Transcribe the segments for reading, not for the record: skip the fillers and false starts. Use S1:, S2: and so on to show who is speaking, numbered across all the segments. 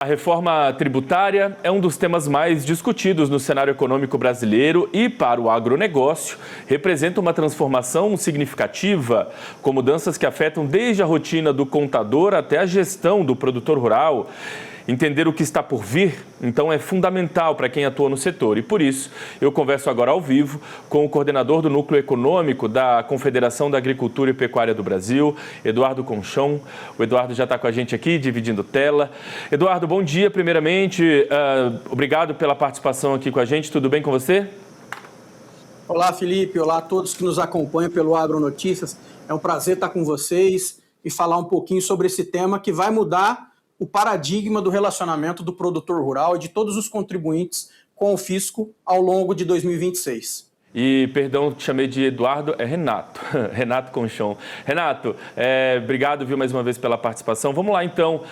S1: A reforma tributária é um dos temas mais discutidos no cenário econômico brasileiro e, para o agronegócio, representa uma transformação significativa, com mudanças que afetam desde a rotina do contador até a gestão do produtor rural. Entender o que está por vir, então, é fundamental para quem atua no setor. E, por isso, eu converso agora ao vivo com o coordenador do Núcleo Econômico da Confederação da Agricultura e Pecuária do Brasil, Eduardo Conchon. O Eduardo já está com a gente aqui, dividindo tela. Eduardo, bom dia, primeiramente. Obrigado pela participação aqui com a gente. Tudo bem com você?
S2: Olá, Felipe. Olá a todos que nos acompanham pelo Agronotícias. É um prazer estar com vocês e falar um pouquinho sobre esse tema que vai mudar o paradigma do relacionamento do produtor rural e de todos os contribuintes com o fisco ao longo de 2026.
S1: E, perdão, te chamei de Eduardo, é Renato, Renato Conchon. Renato, obrigado, viu, mais uma vez pela participação. Vamos lá, então,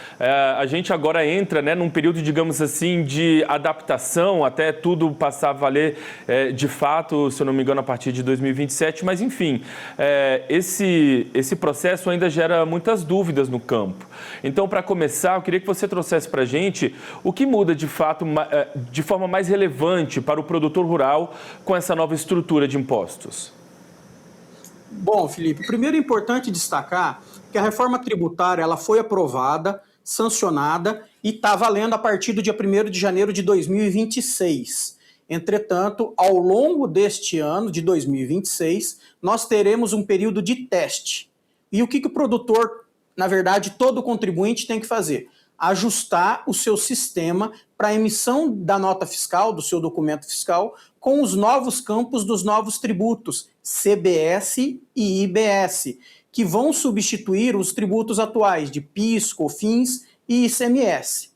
S1: a gente agora entra, né, num período, digamos assim, de adaptação, até tudo passar a valer de fato, se eu não me engano, a partir de 2027, mas, enfim, esse processo ainda gera muitas dúvidas no campo. Então, para começar, eu queria que você trouxesse para a gente o que muda, de fato, de forma mais relevante para o produtor rural com essa nova estrutura de impostos.
S2: Bom, Felipe, primeiro é importante destacar que a reforma tributária ela foi aprovada, sancionada e está valendo a partir do dia 1º de janeiro de 2026. Entretanto, ao longo deste ano de 2026, nós teremos um período de teste. E o que o produtor, na verdade, todo contribuinte tem que fazer? Ajustar o seu sistema para a emissão da nota fiscal, do seu documento fiscal, com os novos campos dos novos tributos, CBS e IBS, que vão substituir os tributos atuais de PIS, COFINS e ICMS.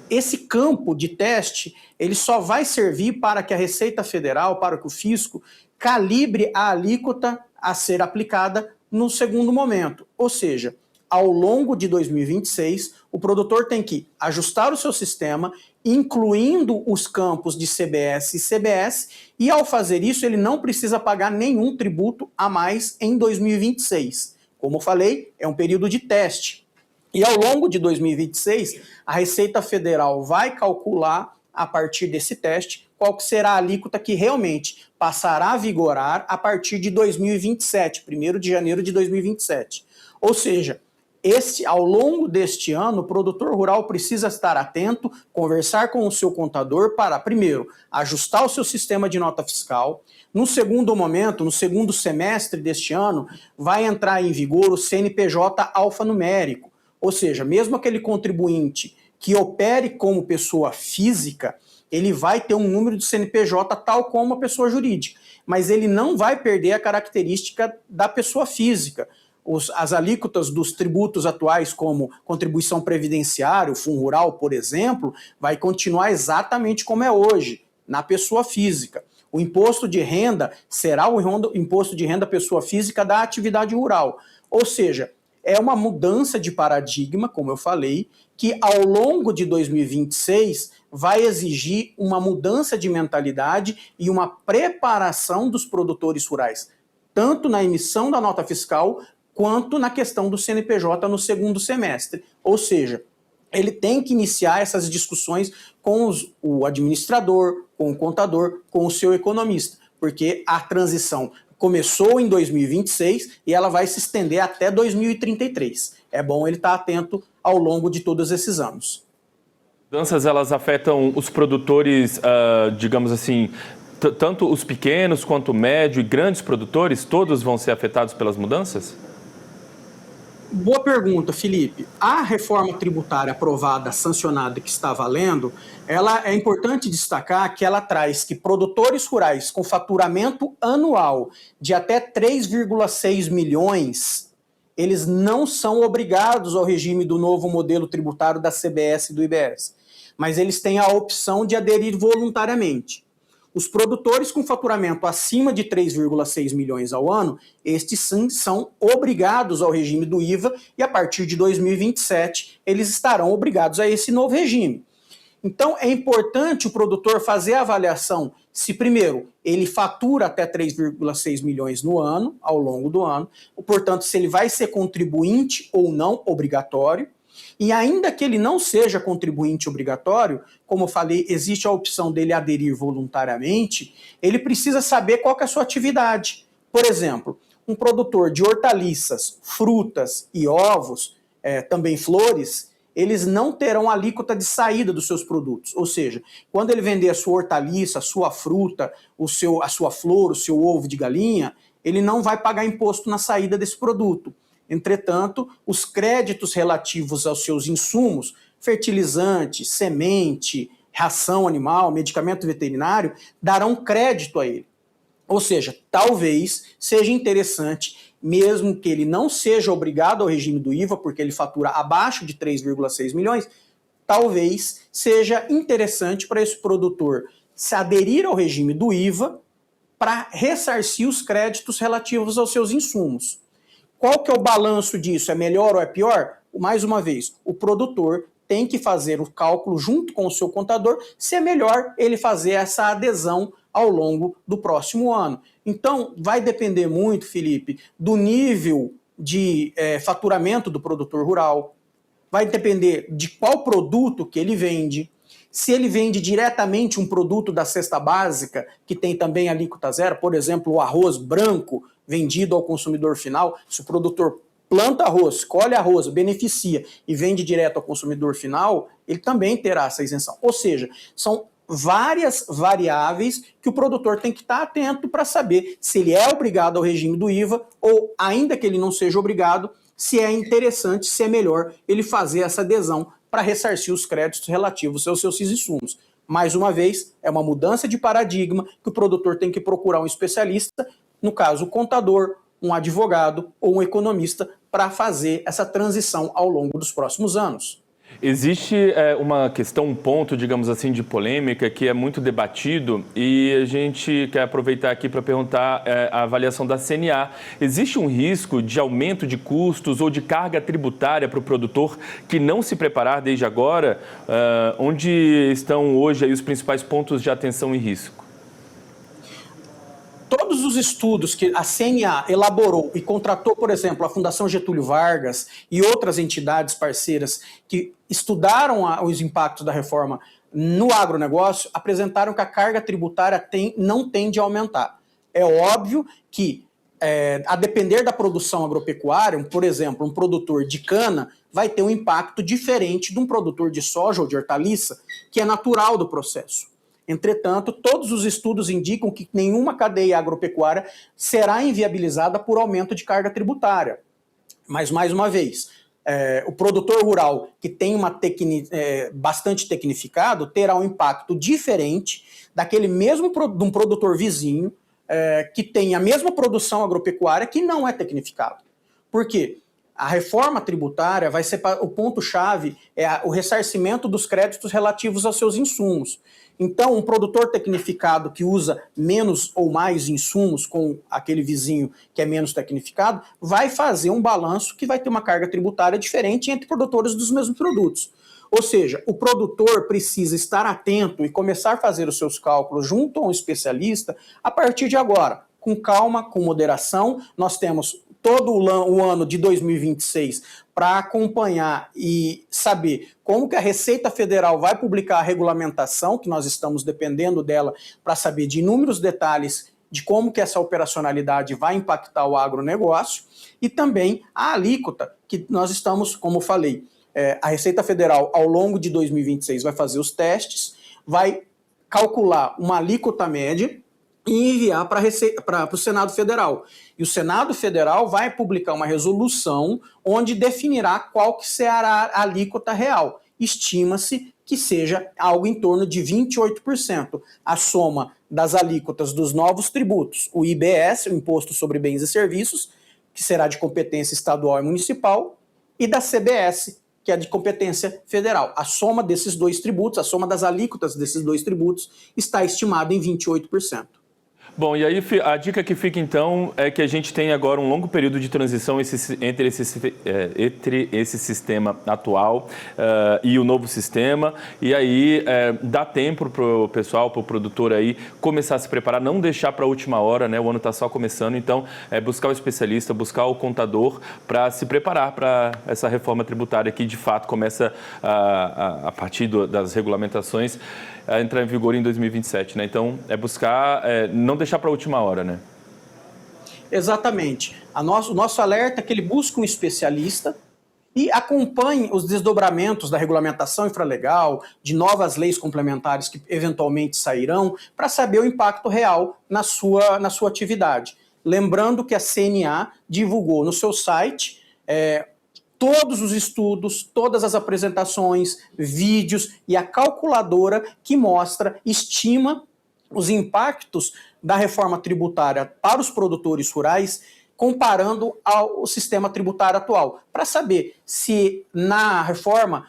S2: Esse campo de teste, ele só vai servir para que a Receita Federal, para que o fisco, calibre a alíquota a ser aplicada no segundo momento, ou seja, ao longo de 2026, o produtor tem que ajustar o seu sistema, incluindo os campos de CBS e CBS, e ao fazer isso, ele não precisa pagar nenhum tributo a mais em 2026. Como eu falei, é um período de teste. E ao longo de 2026, a Receita Federal vai calcular, a partir desse teste, qual que será a alíquota que realmente passará a vigorar a partir de 2027, 1º de janeiro de 2027. Ou seja, ao longo deste ano, o produtor rural precisa estar atento, conversar com o seu contador para, primeiro, ajustar o seu sistema de nota fiscal. No segundo momento, no segundo semestre deste ano, vai entrar em vigor o CNPJ alfanumérico. Ou seja, mesmo aquele contribuinte que opere como pessoa física, ele vai ter um número de CNPJ tal como a pessoa jurídica, mas ele não vai perder a característica da pessoa física. As alíquotas dos tributos atuais, como contribuição previdenciária, o Fundo Rural, por exemplo, vai continuar exatamente como é hoje, na pessoa física. O imposto de renda será o imposto de renda pessoa física da atividade rural. Ou seja, é uma mudança de paradigma, como eu falei, que ao longo de 2026 vai exigir uma mudança de mentalidade e uma preparação dos produtores rurais, tanto na emissão da nota fiscal, quanto na questão do CNPJ no segundo semestre. Ou seja, ele tem que iniciar essas discussões com o administrador, com o contador, com o seu economista, porque a transição começou em 2026 e ela vai se estender até 2033. É bom ele estar atento ao longo de todos esses anos.
S1: Mudanças, elas afetam os produtores, digamos assim, tanto os pequenos quanto médio e grandes produtores, todos vão ser afetados pelas mudanças?
S2: Boa pergunta, Felipe. A reforma tributária aprovada, sancionada, que está valendo, ela é importante destacar que ela traz que produtores rurais com faturamento anual de até 3,6 milhões, eles não são obrigados ao regime do novo modelo tributário da CBS e do IBS, mas eles têm a opção de aderir voluntariamente. Os produtores com faturamento acima de 3,6 milhões ao ano, estes sim são obrigados ao regime do IVA e a partir de 2027 eles estarão obrigados a esse novo regime. Então é importante o produtor fazer a avaliação se primeiro ele fatura até 3,6 milhões no ano, ao longo do ano, portanto se ele vai ser contribuinte ou não obrigatório, E ainda que ele não seja contribuinte obrigatório, como eu falei, existe a opção dele aderir voluntariamente, ele precisa saber qual que é a sua atividade. Por exemplo, um produtor de hortaliças, frutas e ovos, também flores, eles não terão alíquota de saída dos seus produtos. Ou seja, quando ele vender a sua hortaliça, a sua fruta, a sua flor, o seu ovo de galinha, ele não vai pagar imposto na saída desse produto. Entretanto, os créditos relativos aos seus insumos, fertilizante, semente, ração animal, medicamento veterinário, darão crédito a ele. Ou seja, talvez seja interessante, mesmo que ele não seja obrigado ao regime do IVA, porque ele fatura abaixo de 3,6 milhões, talvez seja interessante para esse produtor se aderir ao regime do IVA para ressarcir os créditos relativos aos seus insumos. Qual que é o balanço disso? É melhor ou é pior? Mais uma vez, o produtor tem que fazer o cálculo junto com o seu contador se é melhor ele fazer essa adesão ao longo do próximo ano. Então, vai depender muito, Felipe, do nível de faturamento do produtor rural, vai depender de qual produto que ele vende, se ele vende diretamente um produto da cesta básica, que tem também alíquota zero, por exemplo, o arroz branco vendido ao consumidor final, se o produtor planta arroz, colhe arroz, beneficia e vende direto ao consumidor final, ele também terá essa isenção. Ou seja, são várias variáveis que o produtor tem que estar atento para saber se ele é obrigado ao regime do IVA ou, ainda que ele não seja obrigado, se é interessante, se é melhor ele fazer essa adesão para ressarcir os créditos relativos aos seus insumos. Mais uma vez, é uma mudança de paradigma que o produtor tem que procurar um especialista, no caso o contador, um advogado ou um economista, para fazer essa transição ao longo dos próximos anos.
S1: Existe uma questão, um ponto, digamos assim, de polêmica que é muito debatido e a gente quer aproveitar aqui para perguntar a avaliação da CNA. Existe um risco de aumento de custos ou de carga tributária para o produtor que não se preparar desde agora? Onde estão hoje aí os principais pontos de atenção e risco?
S2: Todos os estudos que a CNA elaborou e contratou, por exemplo, a Fundação Getúlio Vargas e outras entidades parceiras que estudaram os impactos da reforma no agronegócio, apresentaram que a carga tributária não tende a aumentar. É óbvio que, a depender da produção agropecuária, por exemplo, um produtor de cana vai ter um impacto diferente de um produtor de soja ou de hortaliça, que é natural do processo. Entretanto, todos os estudos indicam que nenhuma cadeia agropecuária será inviabilizada por aumento de carga tributária. Mas, mais uma vez, o produtor rural que tem bastante tecnificado terá um impacto diferente daquele mesmo de um produtor vizinho que tem a mesma produção agropecuária que não é tecnificado. Por quê? A reforma tributária vai ser o ponto-chave o ressarcimento dos créditos relativos aos seus insumos. Então, um produtor tecnificado que usa menos ou mais insumos com aquele vizinho que é menos tecnificado, vai fazer um balanço que vai ter uma carga tributária diferente entre produtores dos mesmos produtos. Ou seja, o produtor precisa estar atento e começar a fazer os seus cálculos junto a um especialista a partir de agora, com calma, com moderação. Nós temos todo o ano de 2026 para acompanhar e saber como que a Receita Federal vai publicar a regulamentação, que nós estamos dependendo dela para saber de inúmeros detalhes de como que essa operacionalidade vai impactar o agronegócio, e também a alíquota, que nós estamos, como eu falei, a Receita Federal, ao longo de 2026, vai fazer os testes, vai calcular uma alíquota média e enviar para o Senado Federal. E o Senado Federal vai publicar uma resolução onde definirá qual que será a alíquota real. Estima-se que seja algo em torno de 28%, a soma das alíquotas dos novos tributos, o IBS, o Imposto sobre Bens e Serviços, que será de competência estadual e municipal, e da CBS, que é de competência federal. A soma desses dois tributos, a soma das alíquotas desses dois tributos, está estimada em 28%.
S1: Bom, e aí a dica que fica então é que a gente tem agora um longo período de transição entre esse sistema atual e o novo sistema, e aí dá tempo para o pessoal, para o produtor aí começar a se preparar, não deixar para a última hora, né? O ano está só começando, então buscar o especialista, buscar o contador para se preparar para essa reforma tributária que de fato começa a partir das regulamentações a entrar em vigor em 2027, né? Então, buscar, não deixar para a última hora, né?
S2: Exatamente. O nosso alerta é que ele busque um especialista e acompanhe os desdobramentos da regulamentação infralegal, de novas leis complementares que eventualmente sairão, para saber o impacto real na sua atividade. Lembrando que a CNA divulgou no seu site todos os estudos, todas as apresentações, vídeos e a calculadora que estima os impactos da reforma tributária para os produtores rurais, comparando ao sistema tributário atual, para saber se na reforma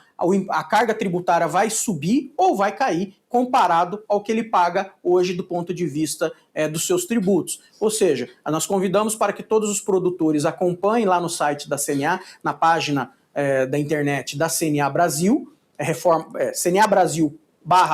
S2: a carga tributária vai subir ou vai cair comparado ao que ele paga hoje do ponto de vista dos seus tributos. Ou seja, nós convidamos para que todos os produtores acompanhem lá no site da CNA, na página da internet da CNA Brasil, CNA Brasil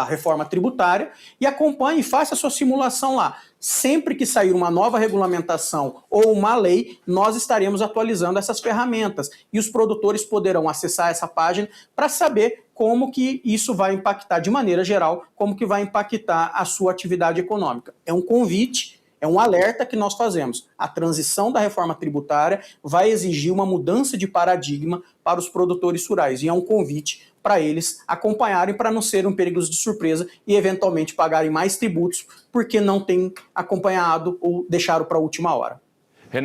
S2: /reforma tributária, e acompanhe e faça a sua simulação lá. Sempre que sair uma nova regulamentação ou uma lei, nós estaremos atualizando essas ferramentas e os produtores poderão acessar essa página para saber como que isso vai impactar de maneira geral, como que vai impactar a sua atividade econômica. É um convite, é um alerta que nós fazemos. A transição da reforma tributária vai exigir uma mudança de paradigma para os produtores rurais e é um convite para eles acompanharem para não ser um perigo de surpresa e eventualmente pagarem mais tributos porque não têm acompanhado ou deixaram para a última hora.